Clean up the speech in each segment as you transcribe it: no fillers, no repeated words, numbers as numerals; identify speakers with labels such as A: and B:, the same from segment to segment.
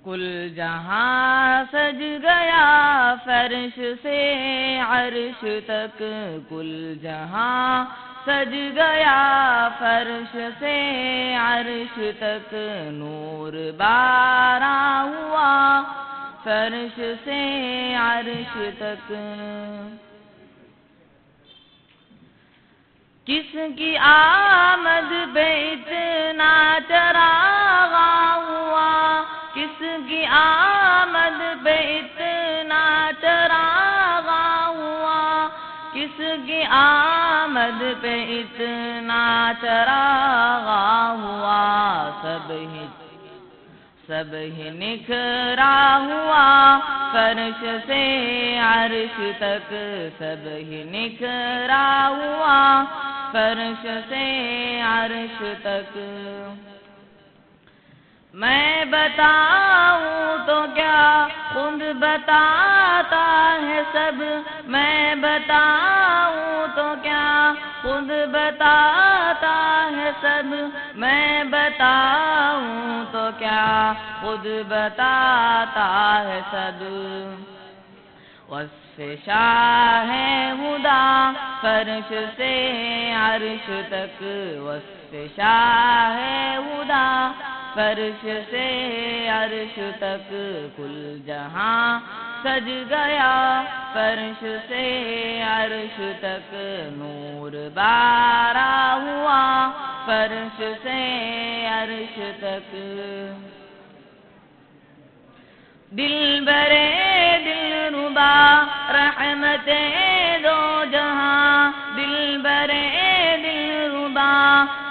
A: کل جہاں سج گیا فرش سے عرش تک، کل جہاں سج گیا فرش سے عرش تک، نور بارہ ہوا فرش سے عرش تک۔ کس کی آمد پہ اتنا چراغ ہوا، کس کی آمد پہ اتنا چراغ ہوا، کس کی آمد پہ اتنا چراغ ہوا، سب ہی نکھرا ہوا فرش سے عرش تک، سب ہی نکھرا ہوا فرش سے عرش تک۔ میں بتاؤں تو کیا خود بتاتا ہے سب، میں بتاؤں تو کیا خود بتاتا ہے سب، میں بتاؤں تو کیا خود بتاتا ہے سب۔ وصف شاہ ہدا فرش سے عرش تک، وصف شاہ ہدا فرش سے عرش تک، کل جہاں سج گیا فرش سے عرش تک، نور بارہ ہوا فرش سے عرش تک۔ دل برے دل ربا رحمتیں دو جہاں، دل برے دل ربا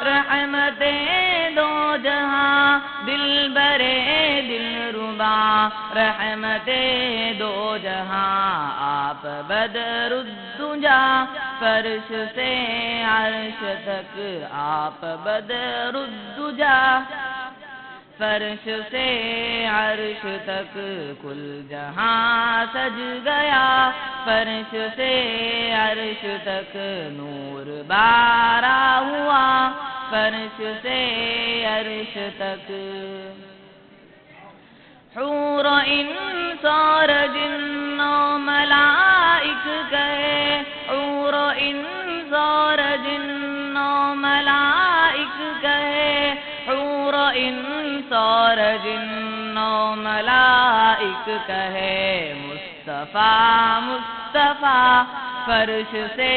A: رحمتیں دو جہاں، دل برے دل ربا رحمتیں دو جہاں، آپ بدر الدجا فرش سے عرش تک، آپ بدر الدجا فرش سے عرش تک، کل جہاں سج گیا فرش سے عرش تک، نور بارہ ہوا فرش سے عرش تک۔ حور و انس اور جن و ملائک کہے، حور و انس اور جن و ملائک کہے، حور و انس اور جن و ملائک کہے، مصطفیٰ مصطفیٰ فرش سے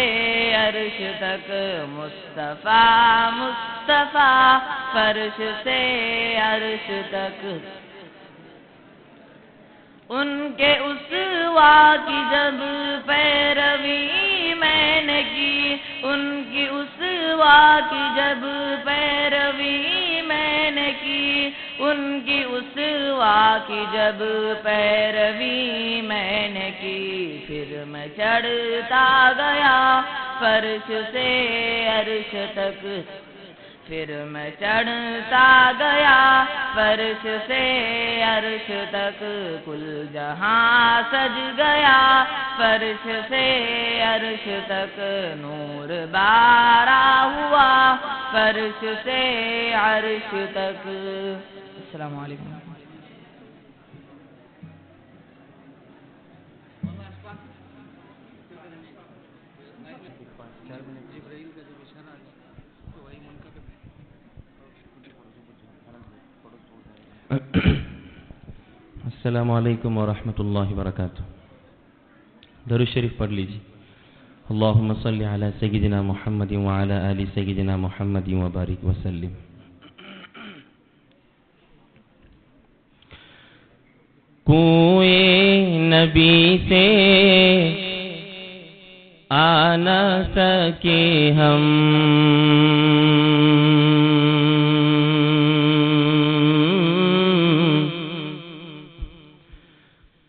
A: عرش تک، مصطفیٰ مصطفیٰ فرش سے عرش تک۔ ان کے اسوا کی جب پیروی میں نے کی، ان کی اسوا کی جب پیروی میں نے کی، ان کی اسوا کی جب پیروی میں نے کی، پھر میں چڑھتا گیا فرش سے عرش تک، پھر میں چڑھتا گیا فرش سے عرش تک، کل جہاں سج گیا فرش سے عرش تک، نور بارہ ہوا فرش سے عرش تک۔ السلام علیکم۔
B: السلام علیکم ورحمۃ اللہ وبرکاتہ۔ درود شریف پڑھ لیجیے۔ اللہم صلی علی سیدنا محمد وعلی آل سیدنا محمد وبارک وسلم۔ کوئی نبی سے آ نہ سکے ہم،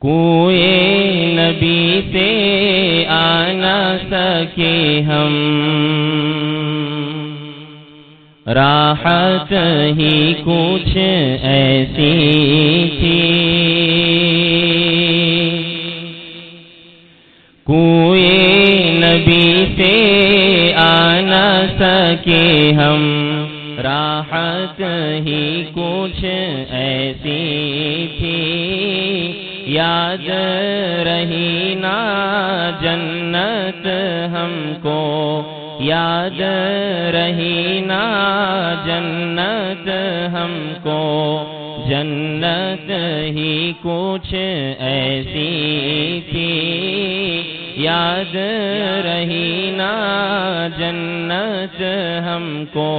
B: کوئی نبی سے آ نہ سکے ہم، راحت ہی کچھ ایسی تھی، کوئی نبی سے آ نہ سکے ہم، راحت ہی کچھ ایسی تھی، یاد رہی نا جنت ہم کو، یاد رہی نا جنت ہم کو، جنت ہی کچھ ایسی تھی، یاد رہی نا جنت ہم کو،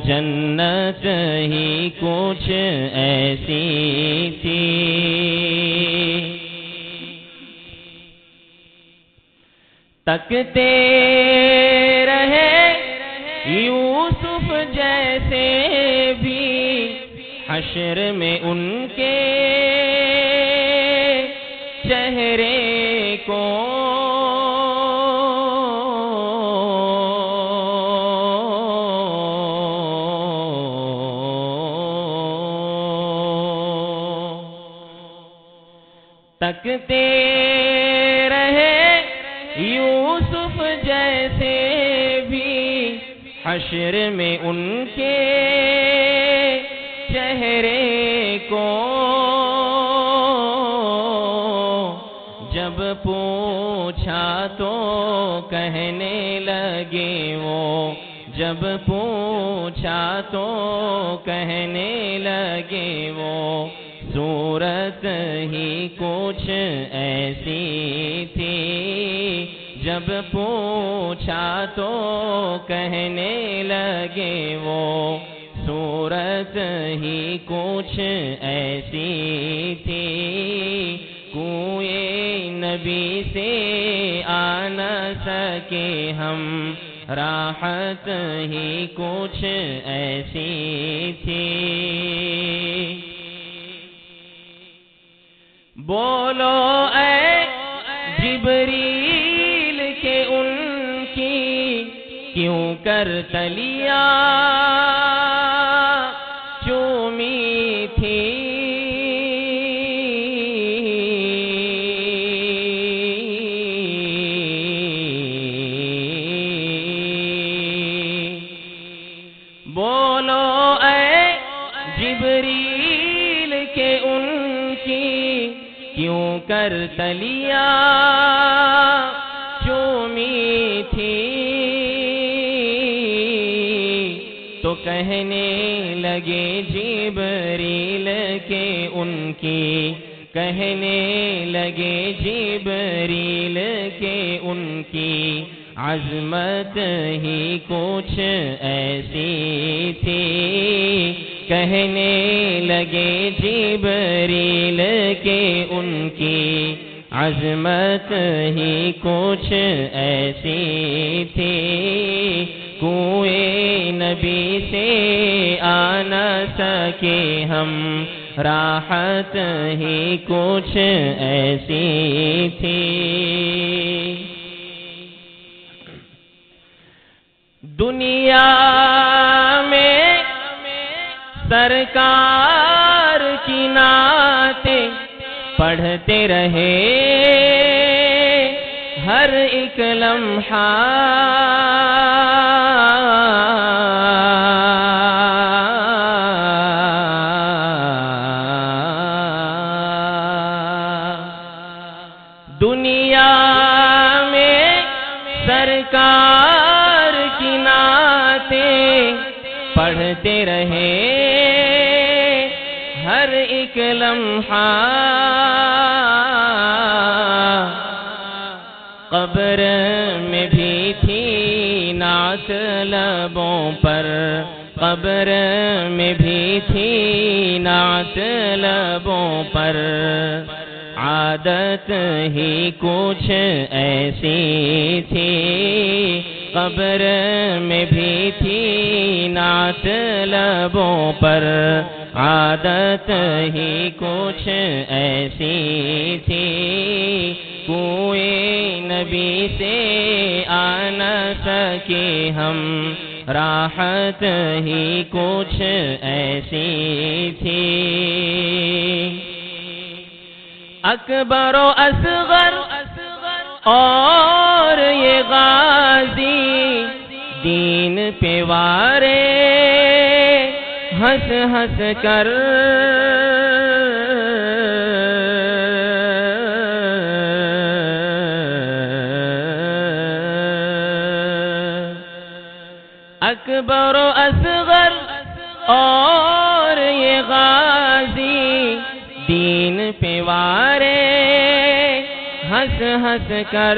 B: جنت ہی کچھ ایسی تھی۔ تکتے رہے یوسف جیسے بھی حشر میں ان کے چہرے کو، تکتے رہے یوسف جیسے بھی حشر میں ان کے چہرے کو، جب پوچھا تو کہنے لگے وہ، جب پوچھا تو کہنے لگے وہ، صورت ہی کچھ ایسی تھی، جب پوچھا تو کہنے لگے وہ، صورت ہی کچھ ایسی تھی، کوئی نبی سے آ نہ سکے ہم، راحت ہی کچھ ایسی تھی۔ بولو اے جبریل کہ ان کی کیوں کر تلیاں چومی تھی، بولو اے جبریل کہ ان کی کیوں کر تلیاں چومی تھی، تو کہنے لگے جبریل کہ ان کی، کہنے لگے جبریل کہ ان کی عظمت ہی کچھ ایسی تھی، کہنے لگے جبریل کہ ان کی عظمت ہی کچھ ایسی تھی، کوئی نبی سے آ نہ سکے ہم، راحت ہی کچھ ایسی تھی۔ دنیا میں سرکار کی نعتیں پڑھتے رہے ہر ایک لمحہ، دنیا میں سرکار کی نعتیں پڑھتے رہے ہر ایک لمحہ، قبر میں بھی تھی نعت لبوں پر، قبر میں بھی تھی نعت لبوں پر، عادت ہی کچھ ایسی تھی، قبر میں بھی تھی نعت لبوں پر، عادت ہی کچھ ایسی تھی، کوئی نبی سے آ نہ سکے ہم، راحت ہی کچھ ایسی تھی۔ اکبر و اصغر اور یہ غازی دین پہ وارے ہنس ہنس کر اکبر و اصغر اور یہ غازی دین پہ وارے ہنس ہنس کر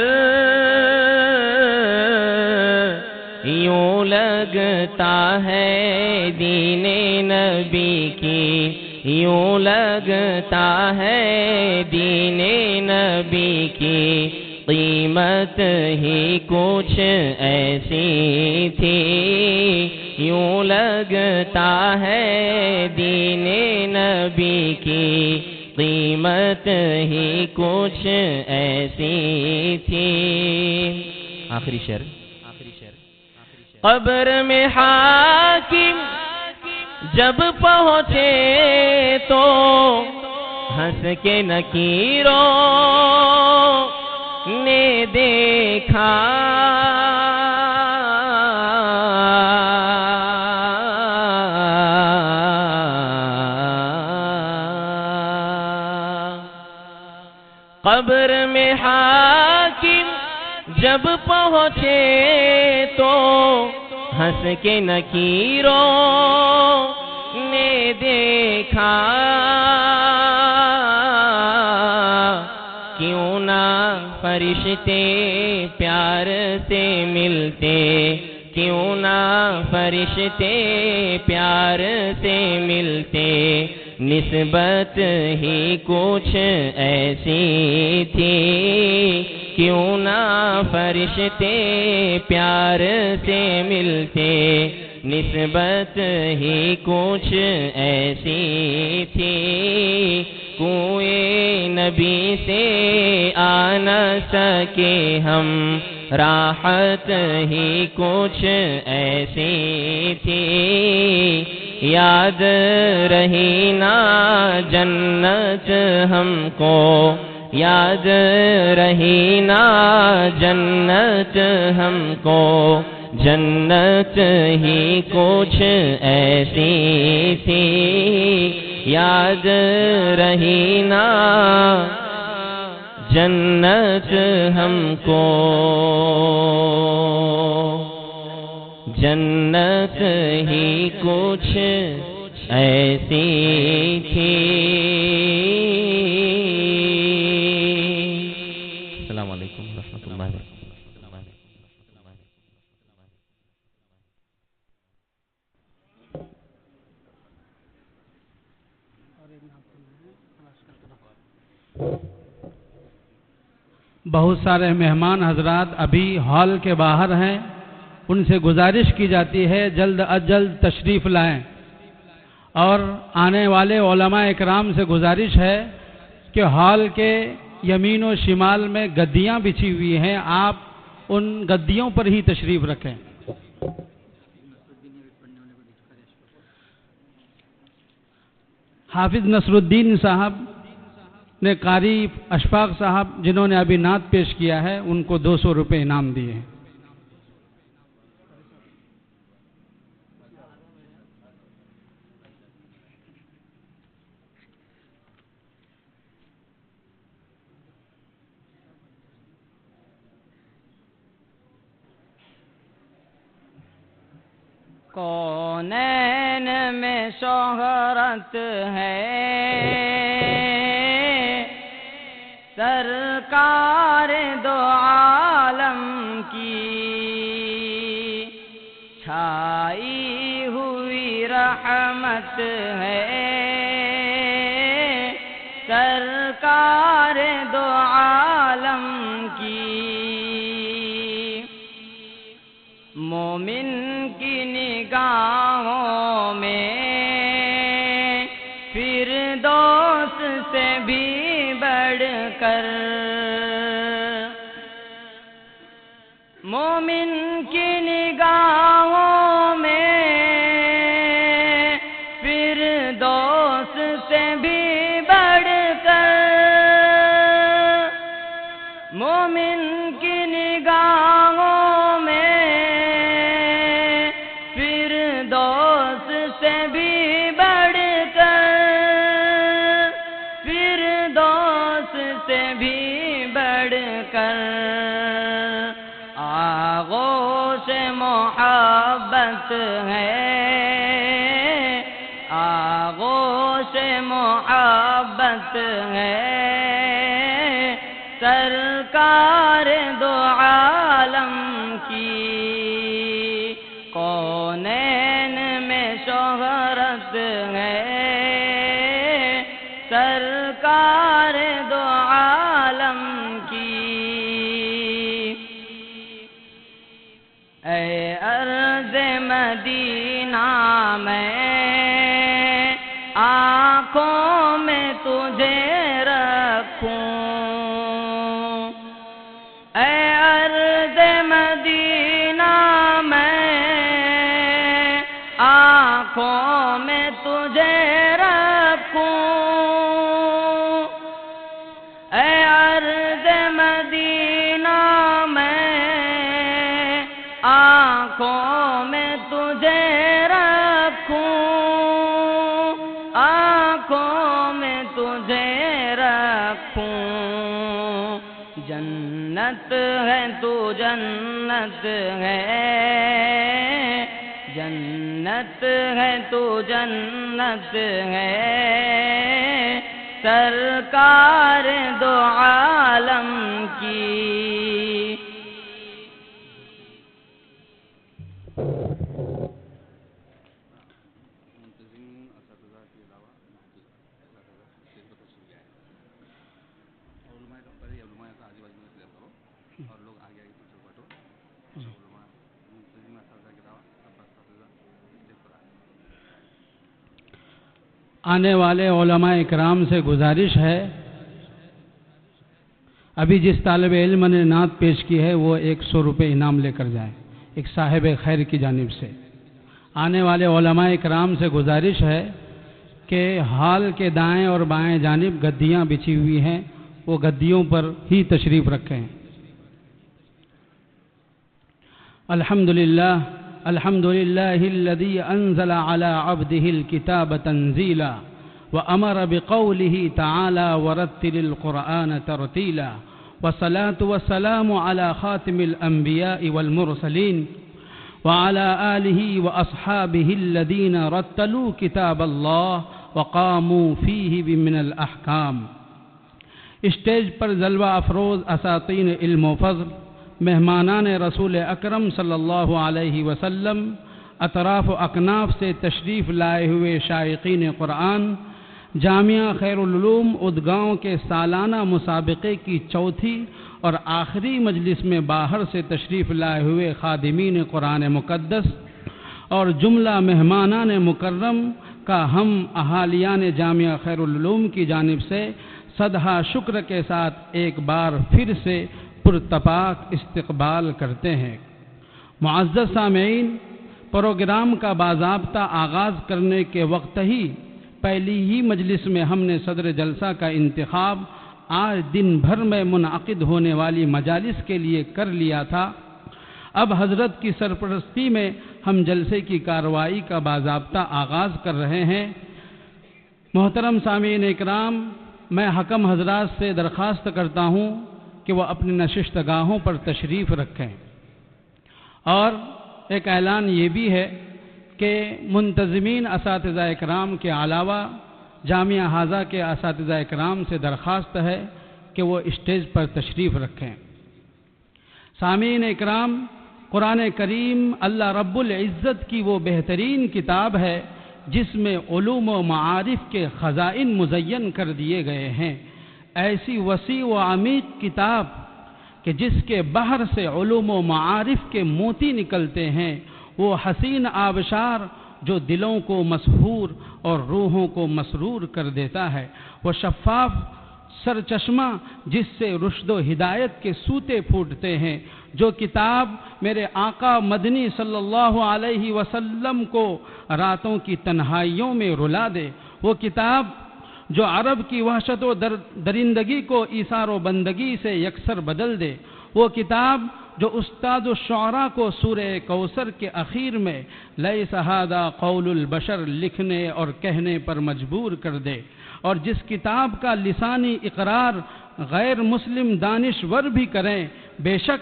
B: یوں لگتا ہے دین نبی کی، یوں لگتا ہے دین نبی کی قیمت ہی کچھ ایسی تھی، یوں لگتا ہے دین نبی کی قیمت ہی کچھ ایسی تھی۔ آخری شعر۔ قبر میں حاکم جب پہنچے تو ہنس کے نکیروں نے دیکھا، قبر میں حاکم جب پہنچے تو ہنس کے نکیروں نے دیکھا، کیوں نہ فرشتے پیار سے ملتے، کیوں نہ فرشتے پیار سے ملتے، نسبت ہی کچھ ایسی تھی، کیوں نہ فرشتے پیار سے ملتے، نسبت ہی کچھ ایسی تھی، کوئے نبی سے آ نہ سکے ہم، راحت ہی کچھ ایسی تھی، یاد رہی نا جنت ہم کو، یاد رہی نا جنت ہم کو، جنت ہی کچھ ایسی تھی، یاد رہی نا جنت ہم کو، جنت ہی کچھ ایسی تھی۔ السلام علیکم ورحمۃ اللہ وبرکاتہ۔
C: بہت سارے مہمان حضرات ابھی ہال کے باہر ہیں، ان سے گزارش کی جاتی ہے جلد از جلد تشریف لائیں، اور آنے والے علماء اکرام سے گزارش ہے کہ ہال کے یمین و شمال میں گدیاں بچھی ہوئی ہیں، آپ ان گدیوں پر ہی تشریف رکھیں۔ حافظ نصر الدین صاحب نے قاری اشفاق صاحب جنہوں نے ابھی نعت پیش کیا ہے ان کو 200 روپے انعام دیے ہیں۔
A: کونین میں شہرت ہے سرکار دو عالم کی، چھائی ہوئی رحمت ہے سرکار دو عالم کی، مومن کی نگاہوں میں فردوس سے بھی بڑھ کر، مومن کی نگاہوں میں فردوس سے بھی بڑھ کر، مومن کی نگاہوں میں فردوس سے بھی محبت ہے، آغوش محبت ہے، سرکار دو عالم کی کونین میں شہرت ہے، سرکار دو عالم کی۔ اے ارض مدینہ میں آنکھوں میں تجھے رکھوں، اے ارض مدینہ میں آنکھوں میں تجھے رکھوں، اے ارض مدینہ میں آنکھوں میں تجھے رکھوں، آنکھوں میں تجھے رکھوں۔ جنت ہے تو جنت ہے، جنت ہے تو جنت ہے، سرکار دو عالم کی۔
C: آنے والے علماء اکرام سے گزارش ہے، ابھی جس طالب علم نے نعت پیش کی ہے وہ 100 روپے انعام لے کر جائیں، ایک صاحب خیر کی جانب سے۔ آنے والے علماء اکرام سے گزارش ہے کہ ہال کے دائیں اور بائیں جانب گدیاں بچھی ہوئی ہیں، وہ گدیوں پر ہی تشریف رکھیں۔ الحمدللہ الحمدللہ الذی انزل علی عبده الکتاب تنزیلا وامر بقوله تعالی ورتل القرآن ترتیلا والصلاة والسلام علی خاتم الانبیاء والمرسلین وعلى آله وأصحابه الذين رتلوا كتاب الله وقاموا فيه من الأحكام۔ اسٹیج پر جلوہ افروز اساطین علم و فضل، مہمانان رسول اکرم صلی اللہ علیہ وسلم، اطراف و اکناف سے تشریف لائے ہوئے شائقین قرآن، جامعہ خیر العلوم ادگاؤں کے سالانہ مسابقے کی چوتھی اور آخری مجلس میں باہر سے تشریف لائے ہوئے خادمین قرآن مقدس اور جملہ مہمانان مکرم کا ہم اہالیان جامعہ خیر العلوم کی جانب سے صدہا شکر کے ساتھ ایک بار پھر سے پرتپاک استقبال کرتے ہیں۔ معزز سامعین، پروگرام کا باضابطہ آغاز کرنے کے وقت ہی پہلی ہی مجلس میں ہم نے صدر جلسہ کا انتخاب آج دن بھر میں منعقد ہونے والی مجالس کے لیے کر لیا تھا۔ اب حضرت کی سرپرستی میں ہم جلسے کی کارروائی کا باضابطہ آغاز کر رہے ہیں۔ محترم سامعین اکرام، میں حکم حضرات سے درخواست کرتا ہوں کہ وہ اپنی نشست گاہوں پر تشریف رکھیں، اور ایک اعلان یہ بھی ہے کہ منتظمین اساتذہ اکرام کے علاوہ جامعہ حاضہ کے اساتذہ اکرام سے درخواست ہے کہ وہ اسٹیج پر تشریف رکھیں۔ سامعین اکرام، قرآن کریم اللہ رب العزت کی وہ بہترین کتاب ہے جس میں علوم و معارف کے خزائن مزین کر دیے گئے ہیں۔ ایسی وسیع و عمیق کتاب کہ جس کے بحر سے علوم و معارف کے موتی نکلتے ہیں، وہ حسین آبشار جو دلوں کو مسحور اور روحوں کو مسرور کر دیتا ہے، وہ شفاف سرچشمہ جس سے رشد و ہدایت کے سوتے پھوٹتے ہیں، جو کتاب میرے آقا مدنی صلی اللہ علیہ وسلم کو راتوں کی تنہائیوں میں رلا دے، وہ کتاب جو عرب کی وحشت و درندگی کو ایثار و بندگی سے یکسر بدل دے، وہ کتاب جو استاد الشعراء کو سورہ کوثر کے اخیر میں لیس ھذا قول البشر لکھنے اور کہنے پر مجبور کر دے، اور جس کتاب کا لسانی اقرار غیر مسلم دانشور بھی کریں، بے شک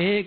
C: 1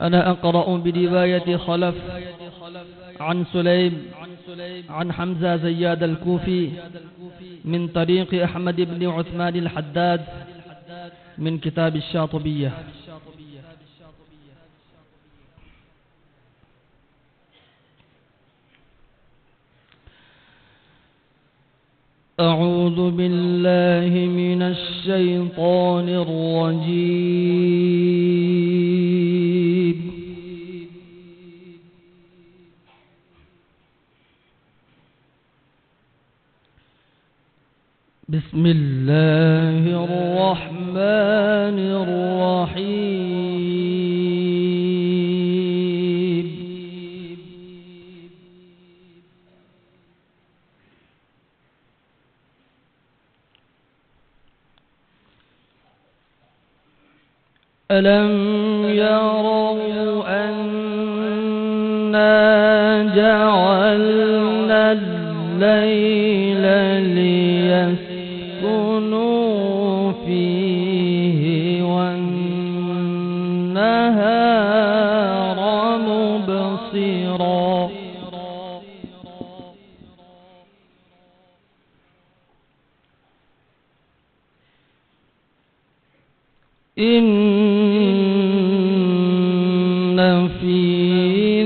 D: أنا أقرأ برواية خلف عن سليم عن حمزة زياد الكوفي من طريق أحمد بن عثمان الحداد من كتاب الشاطبية. أعوذ بالله من الشيطان الرجيم. بسم الله الرحمن الرحيم. ألم يروا أنا جعلنا الليل ليسكنوا فيه والنهار مبصرا إن في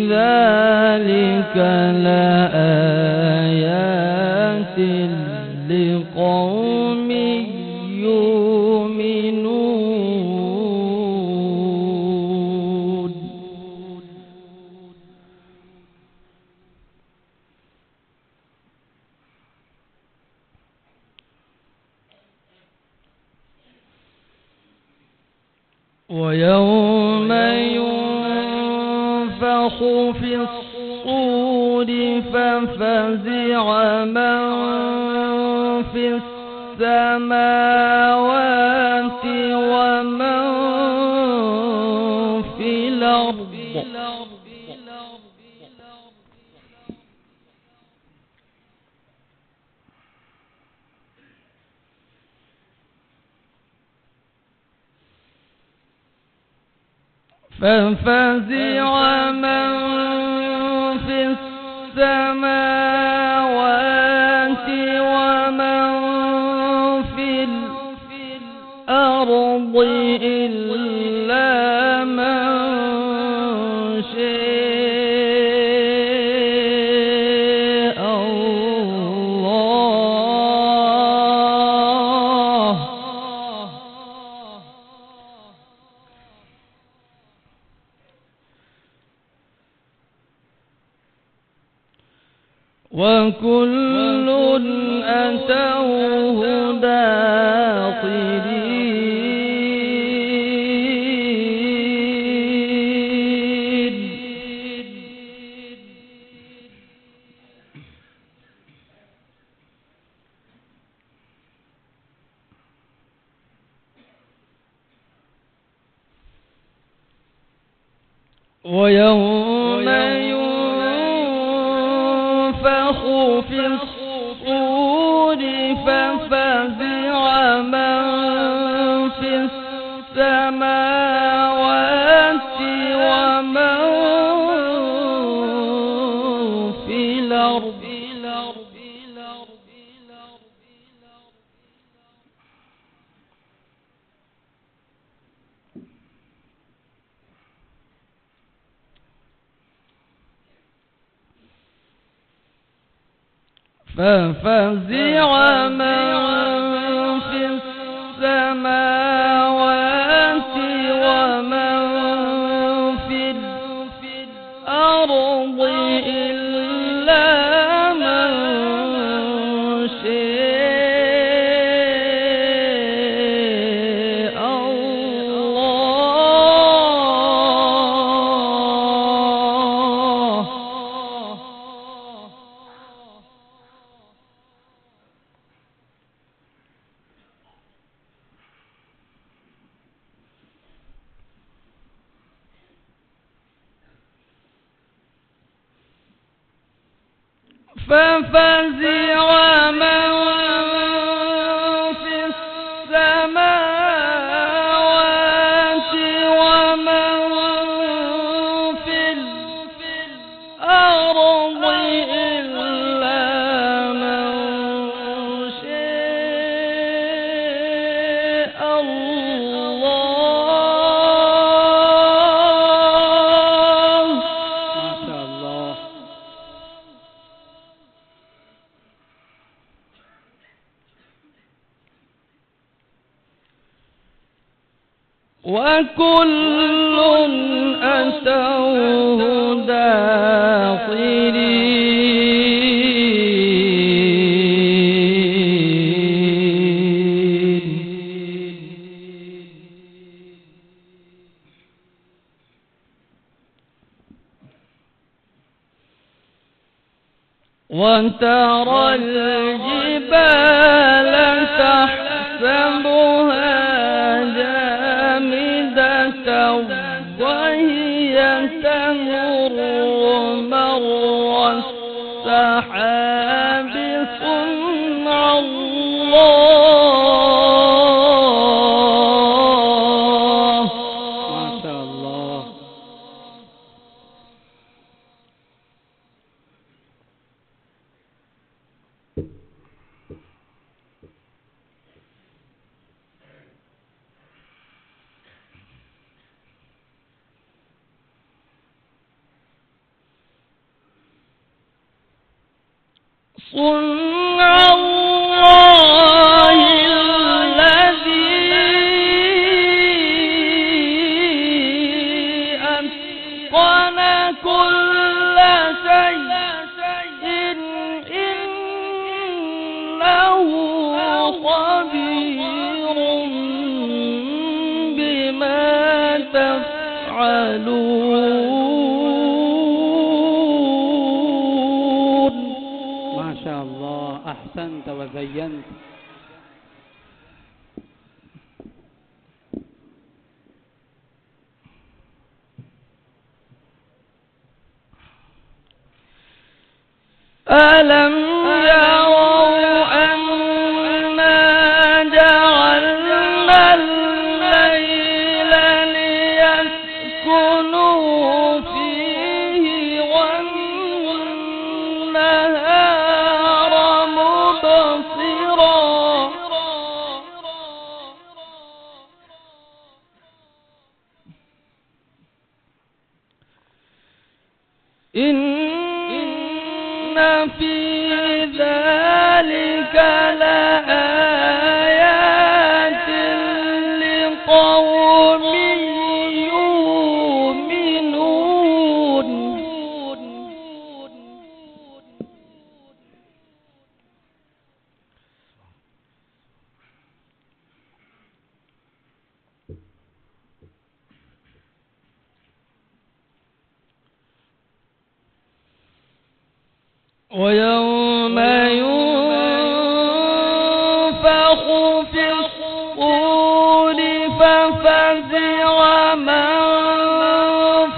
D: ذلك لآيات لقوم يؤمنون. ويوم ينفخ في الصور ففزع من في السماوات ومن في الأرض ففزع من في السماوات ومن في الأرض إلا من شاء الله. وكل أتوه داخرين. ويوم ينفخ في الصور ففزع من في السماوات ومن في الأرض ففزع من في السماوات ومن في الأرض إلا من شاء الله. ففزع من في السماوات ومن في الأرض إلا من شاء الله.
C: ما شاء الله.
D: وكل أتوه داخرين. وترى الجبال تحسبها جامدة وهي تمر مر السحاب صنع الله.
C: ما شاء الله.
D: صنع الله الذي أتقن كل شيء إنه خبير بما تفعلون.
C: ما شاء الله، أحسنت وزينت.
D: ألم يروا أنا جعلنا الليل ليسكنوا فيه والنهار مبصرا إن في ذلك لآيات لقوم يؤمنون. ويوم ينفخ في الصور ففزع من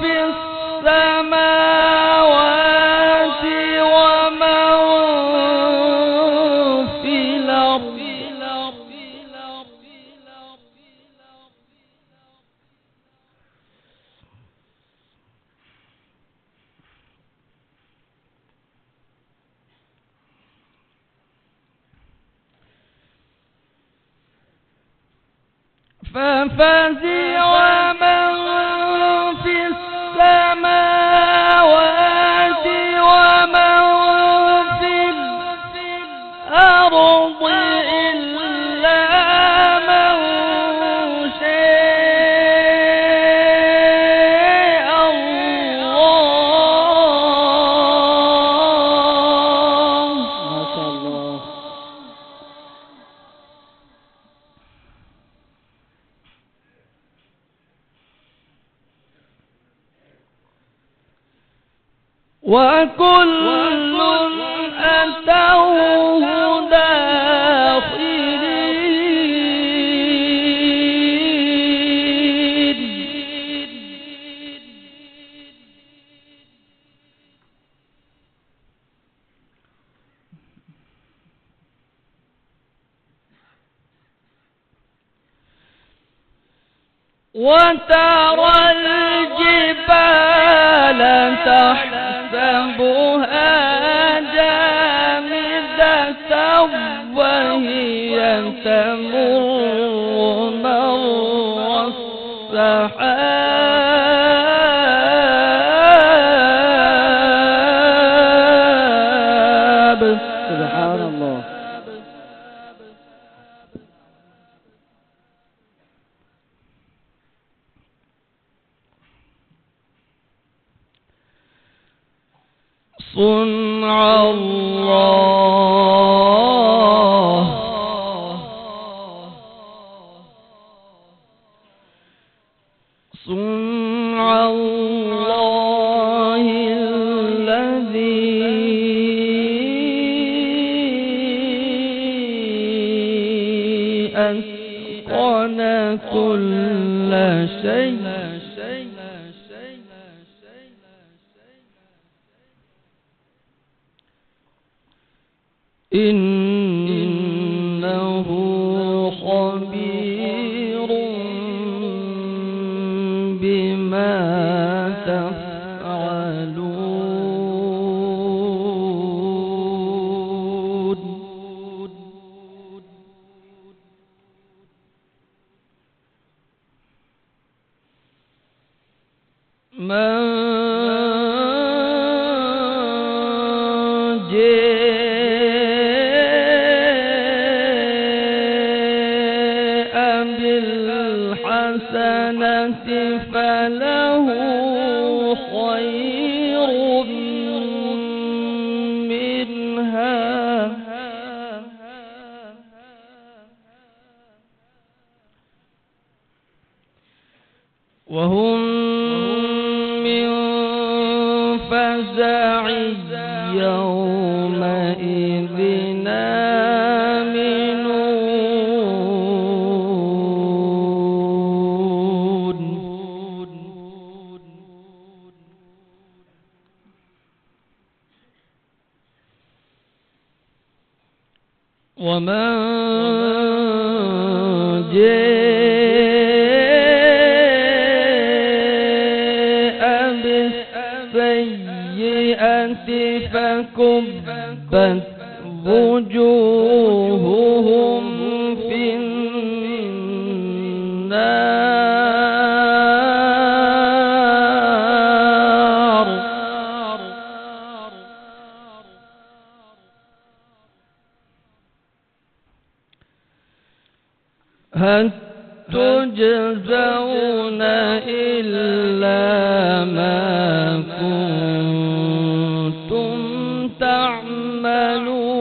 D: في السماوات ومن في الأرض ففزع من في السماوات ومن في الأرض إلا من شاء الله. ما شاء الله. وكل أتوه داخرين. وترى الجبال تحسبها جامدة وهي تمر مر السحاب. سبحان الله. صنع الله صنع الله الذي أتقن كل شيء. إنه خبير بما تفعلون. من بالحسنة فله خير منها وهم من فزع يومئذ ومن جاء بالسيئة فكبت وجوههم في النار. هل تجزون إلا ما كنتم تعملون.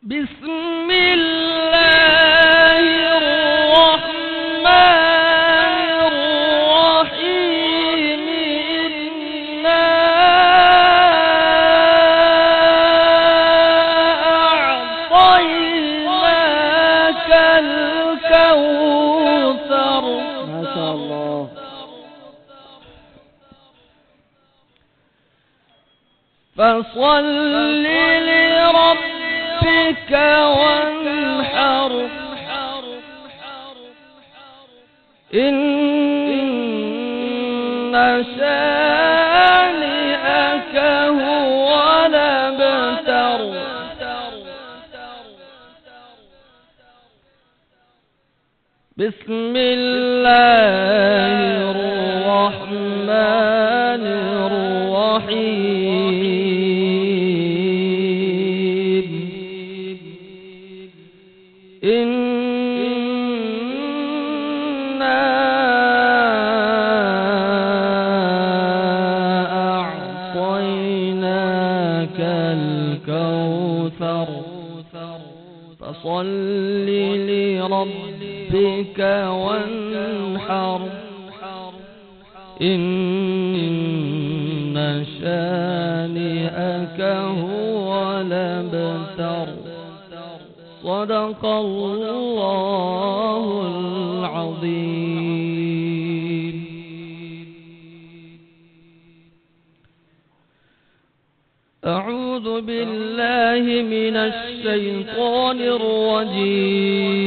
D: بسم الله الرحمن الرحيم إنا أعطيناك الكوثر.
E: ما شاء الله.
D: فصل لربك وانحر إن شانئك هو الأبتر. بسم الله الرحمن الرحيم إنا أعطيناك الكوثر فصل لربك وانحر إن شانئك هو الأبتر. صدق الله العظيم. أعوذ بالله من الشيطان الرجيم.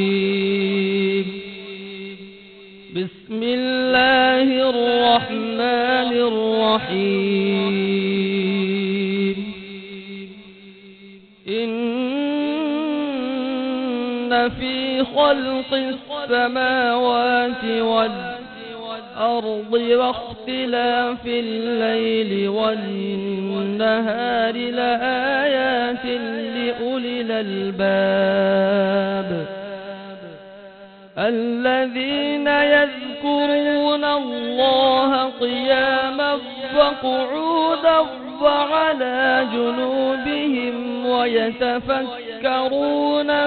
D: بسم الله الرحمن الرحيم إن في خلق السماوات والأرض واختلاف الليل والنهار لآيات لأولي الألباب الذين يذكرون الله قياما وقعودا وعلى جنوبهم ويتفكرون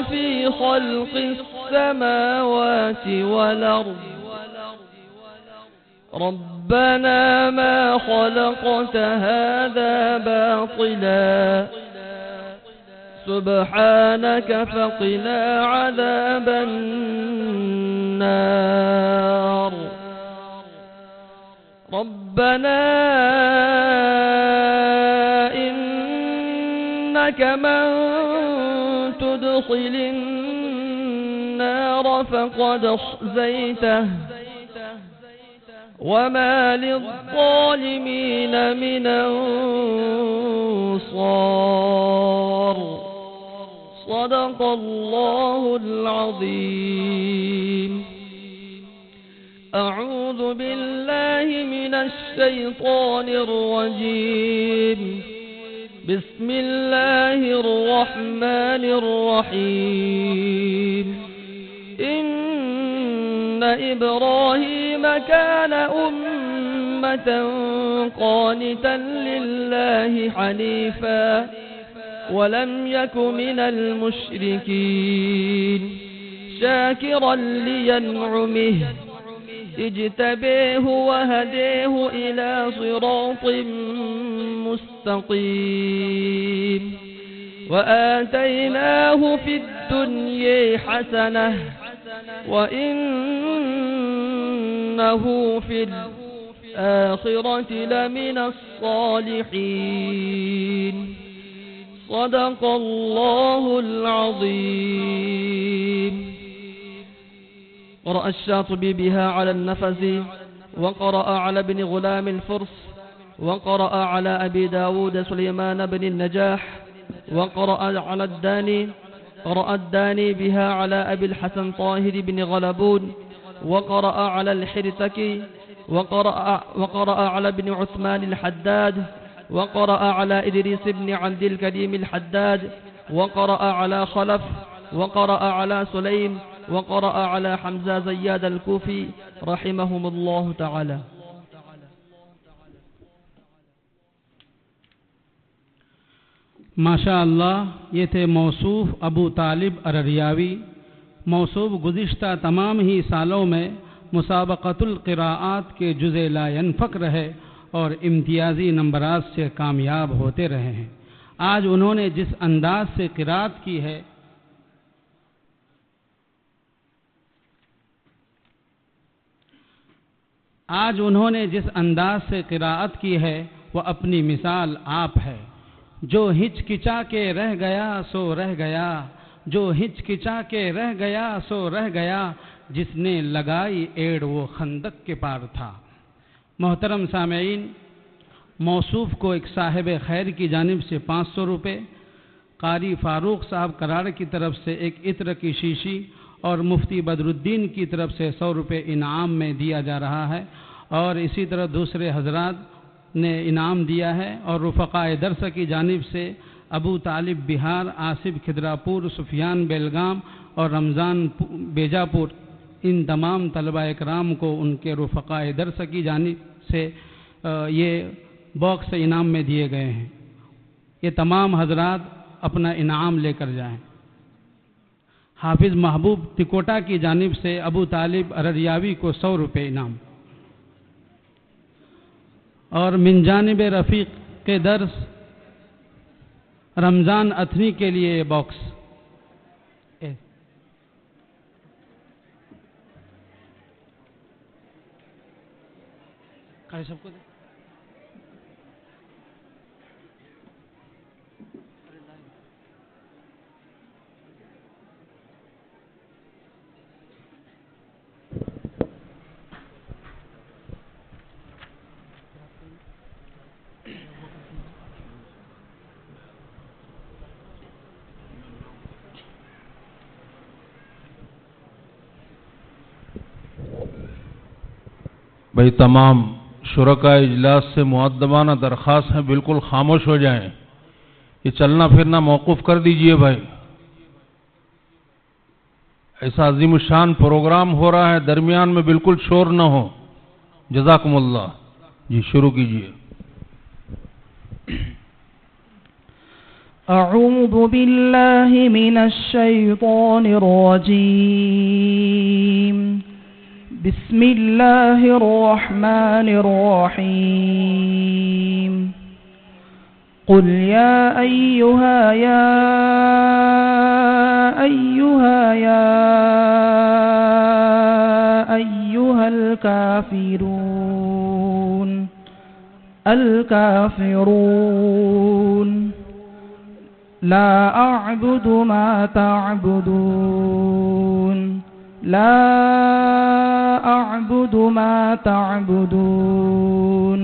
D: في خلق السماوات والأرض ربنا ما خلقت هذا باطلا سبحانك فقنا عذاب النار. ربنا إنك من تدخل النار فقد أخزيته وما للظالمين من أنصار. صدق الله العظيم. أعوذ بالله من الشيطان الرجيم. بسم الله الرحمن الرحيم إن إبراهيم كان أمة قانتا لله حنيفا ولم يك من المشركين شاكرا لينعمه اجتبيه وهديه إلى صراط مستقيم وآتيناه في الدنيا حسنة وإنه في الآخرة لمن الصالحين. صدق الله العظيم. قرأ الشاطبي بها على النفس وقرأ على ابن غلام الفرس وقرأ على أبي داود سليمان بن النجاح وقرأ على الداني قرأ الداني بها على أبي الحسن طاهر بن غلبون وقرأ على الحرتكي وقرأ على ابن عثمان الحداد وقرأ على إدريس بن عبد الكريم الحداد وقرأ على خلف وقرأ على سليم وقرأ على حمزة زياد الكوفي رحمهم الله تعالى.
C: ماشاء اللہ، یہ تھے موصوف ابو طالب ارریاوی۔ موصوف گزشتہ تمام ہی سالوں میں مسابقۃ القراءات کے جزء لا ینفک رہے اور امتیازی نمبرات سے کامیاب ہوتے رہے ہیں۔ آج انہوں نے جس انداز سے قراءت کی ہے وہ اپنی مثال آپ ہے۔ جو ہچکچا کے رہ گیا سو رہ گیا، جو ہچکچا کے رہ گیا سو رہ گیا، جس نے لگائی ایڑ وہ خندق کے پار تھا۔ محترم سامعین، موصوف کو ایک صاحب خیر کی جانب سے 500 روپے، قاری فاروق صاحب کرار کی طرف سے ایک عطر کی شیشی اور مفتی بدر الدین کی طرف سے 100 روپے انعام میں دیا جا رہا ہے، اور اسی طرح دوسرے حضرات نے انعام دیا ہے۔ اور رفقائے درس کی جانب سے ابو طالب بہار، آصف کھدراپور، سفیان بیلگام اور رمضان بیجاپور، ان تمام طلبہ اکرام کو ان کے رفقائے درس کی جانب سے یہ باکس انعام میں دیے گئے ہیں۔ یہ تمام حضرات اپنا انعام لے کر جائیں۔ حافظ محبوب تکوٹا کی جانب سے ابو طالب ارریاوی کو 100 روپے انعام، اور من جانب رفیق کے درس رمضان اتھنی کے لیے یہ باکس۔ سب کو دے۔
E: بھائی تمام شرکاء اجلاس سے مؤدبانہ درخواست ہے، بالکل خاموش ہو جائیں، یہ چلنا پھرنا موقوف کر دیجئے بھائی۔ ایسا عظیم الشان پروگرام ہو رہا ہے، درمیان میں بالکل شور نہ ہو۔ جزاکم اللہ۔ جی شروع کیجئے۔
F: اعوذ باللہ من الشیطان الرجیم، بسم اللہ الرحمن الرحیم۔ قل یا ایہا الکافرون لا اعبد ما تعبدون، لا اعبد ما تعبدون،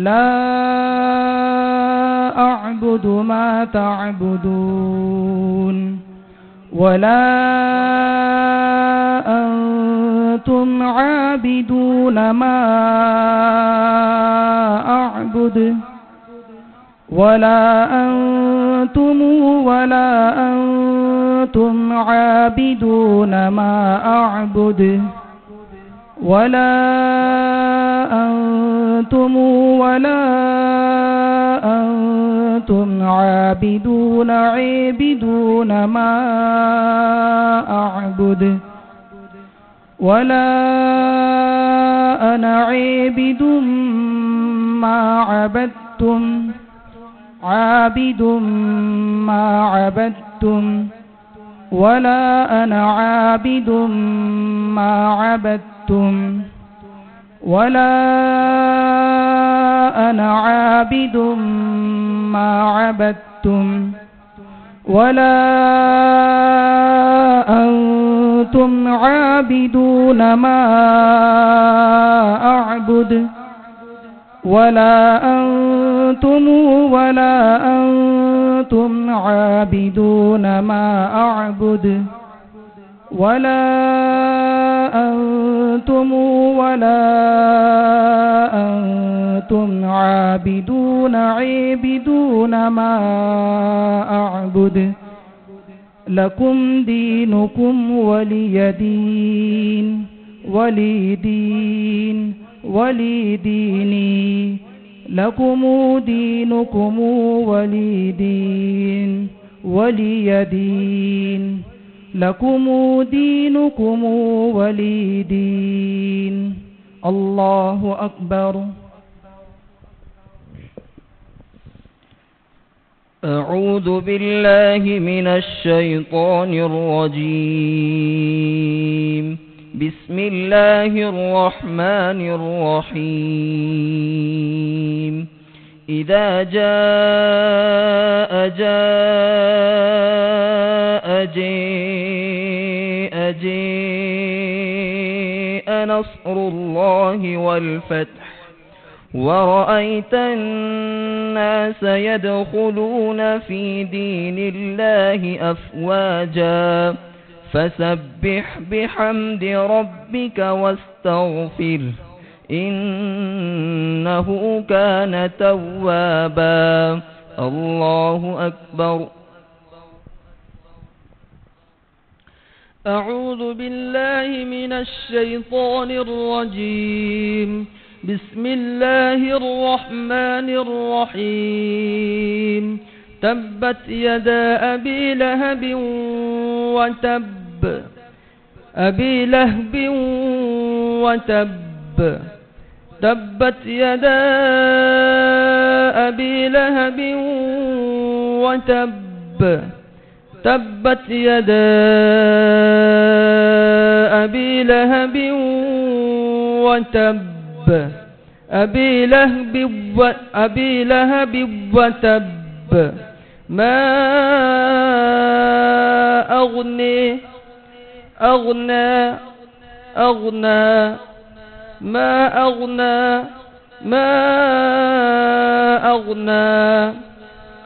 F: لا اعبد ما تعبدون، ولا انتم عابدون ما اعبد، ولا انتم عابدون ما اعبد، ولا انتم عابدون ما اعبد، ولا انا عابد ما عبدتم، عابد ما عبدتم، ولا انا عابد ما عبدتم، ولا انا عابد ما عبدتم، ولا انتم عابدون ما اعبد، ولا انتم عابدون ما اعبد، ولا انتم عابدون ما اعبد، لكم دينكم ولي دين، ولي ديني، لكم دينكم ولي دين ولي دين لكم دينكم ولي دين. الله أكبر.
A: أعوذ بالله من الشيطان الرجيم. بسم الله الرحمن الرحيم. إذا جاء نصر الله والفتح ورأيت الناس يدخلون في دين الله أفواجا فسبح بحمد ربك واستغفره إنه كان توابا. الله أكبر.
D: أعوذ بالله من الشيطان الرجيم. بسم الله الرحمن الرحيم. تبت يدا أبي لهب وتب تبت يدا أبي لهب وتب تبت يدا أبي لهب وتب أبي لهب وتب ما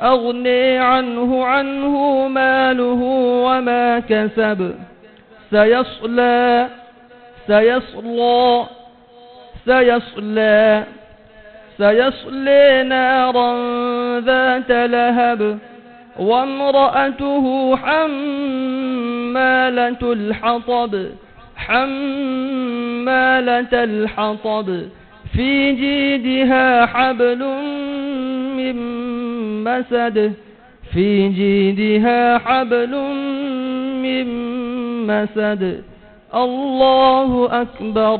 D: أغنى عنه ماله وما كسب سيصلى نارا ذات لهب وامرأته حمالة الحطب في جيدها حبل من مسد. الله أكبر.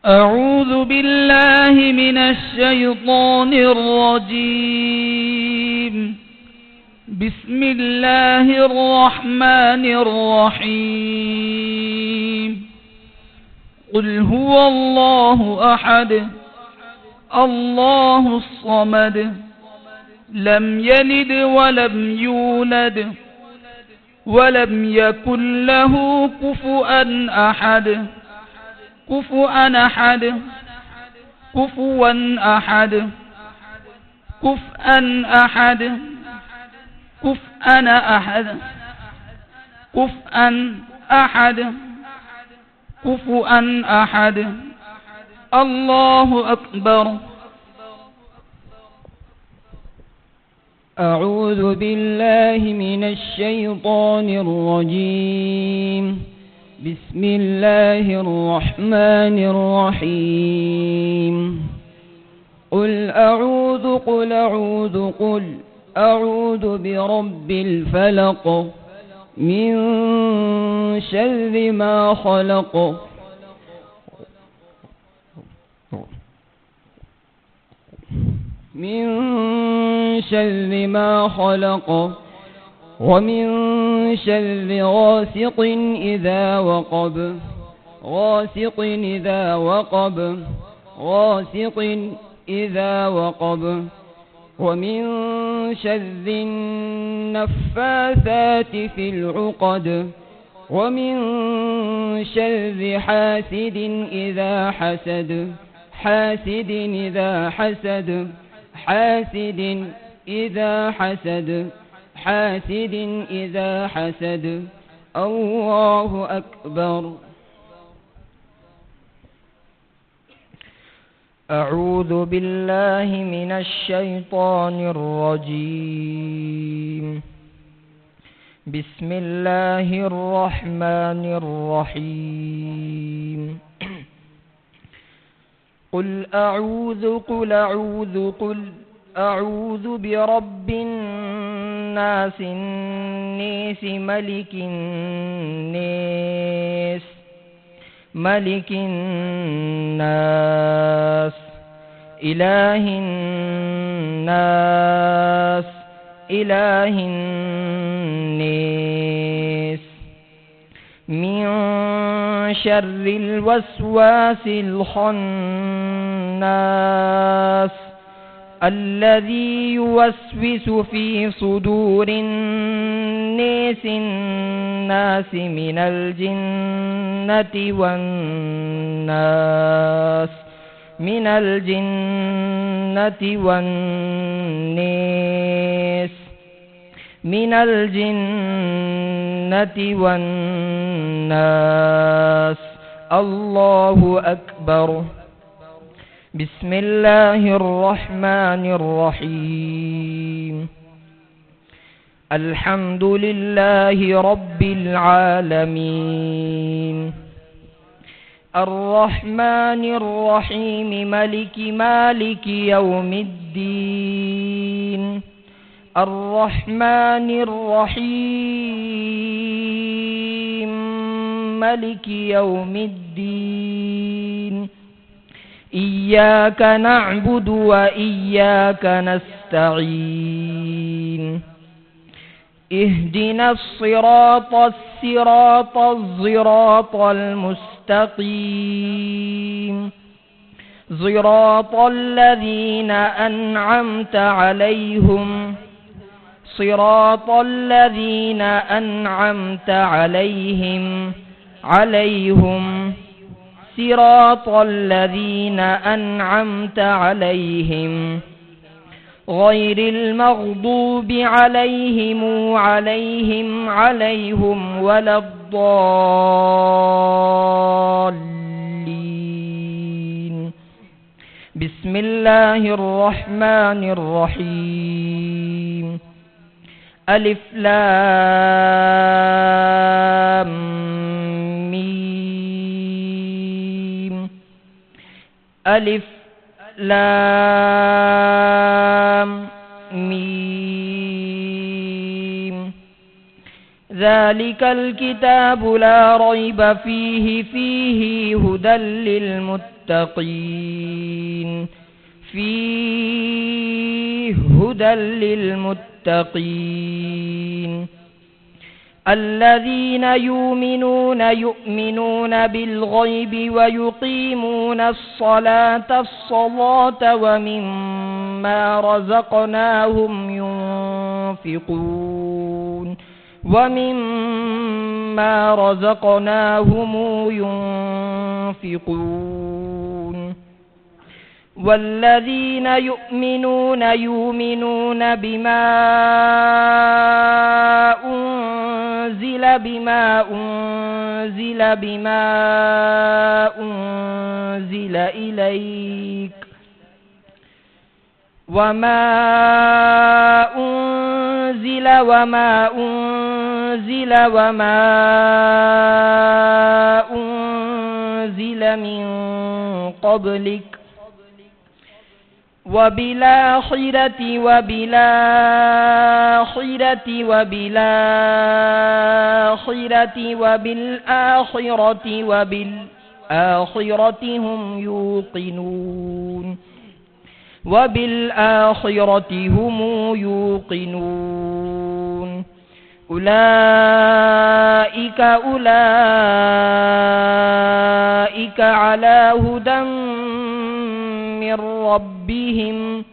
F: أعوذ بالله من الشيطان الرجيم. بسم الله الرحمن الرحيم. قل هو الله أحد الله الصمد لم يلد ولم يولد ولم يكن له كفوا أحد. الله أكبر.
A: أعوذ بالله من الشيطان الرجيم. بسم الله الرحمن الرحيم. قل أعوذ برب الفلق من شر ما خلق ومن شر غاسق إذا وقب ومن شر النفاثات في العقد ومن شر حاسد إذا حسد. الله أكبر. أعوذ بالله من الشيطان الرجيم. بسم الله الرحمن الرحيم. قل أعوذ برب الناس ملك الناس إله الناس من شر الوسواس الخناس الذي يوسوس في صدور الناس من الجنة والناس الله أكبر. بسم الله الرحمن الرحيم. الحمد لله رب العالمين الرحمن الرحيم مالك يوم الدين الرحمن الرحيم مالك يوم الدين إياك نعبد وإياك نستعين اهدنا الصراط المستقيم صراط الذين أنعمت عليهم صراط الذين أنعمت عليهم غير المغضوب عليهم ولا الضالين. بسم الله الرحمن الرحيم. ألف لام ميم ألف لام ميم ذلك الكتاب لا ريب فيه هدى للمتقين الذين يؤمنون بالغيب ويقيمون الصلاة ومما رزقناهم ينفقون والذين يؤمنون بما أنزل إليك وما أنزل من قبلك وبالآخرة هم يوقنون أولئك على هدى من ربهم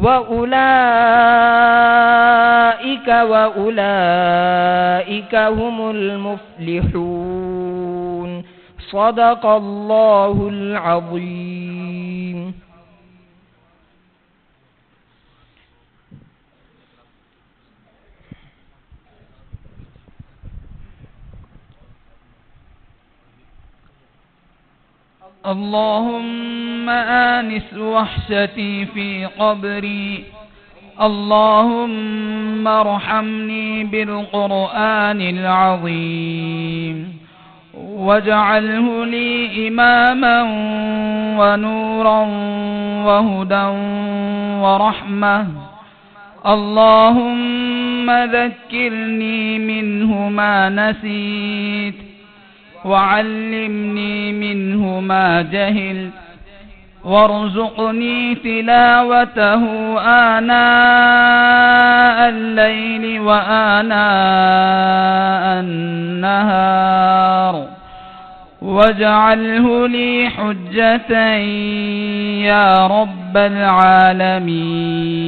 A: وأولئك هم المفلحون. صدق الله العظيم.
F: اللهم آنس وحشتي في قبري، اللهم ارحمني بالقرآن العظيم، واجعله لي إماما ونورا وهدى ورحمة. اللهم ذكرني منه ما نسيت وعلمني منه ما جهلت وارزقني تلاوته آناء الليل وآناء النهار واجعله لي حجة يا رب العالمين.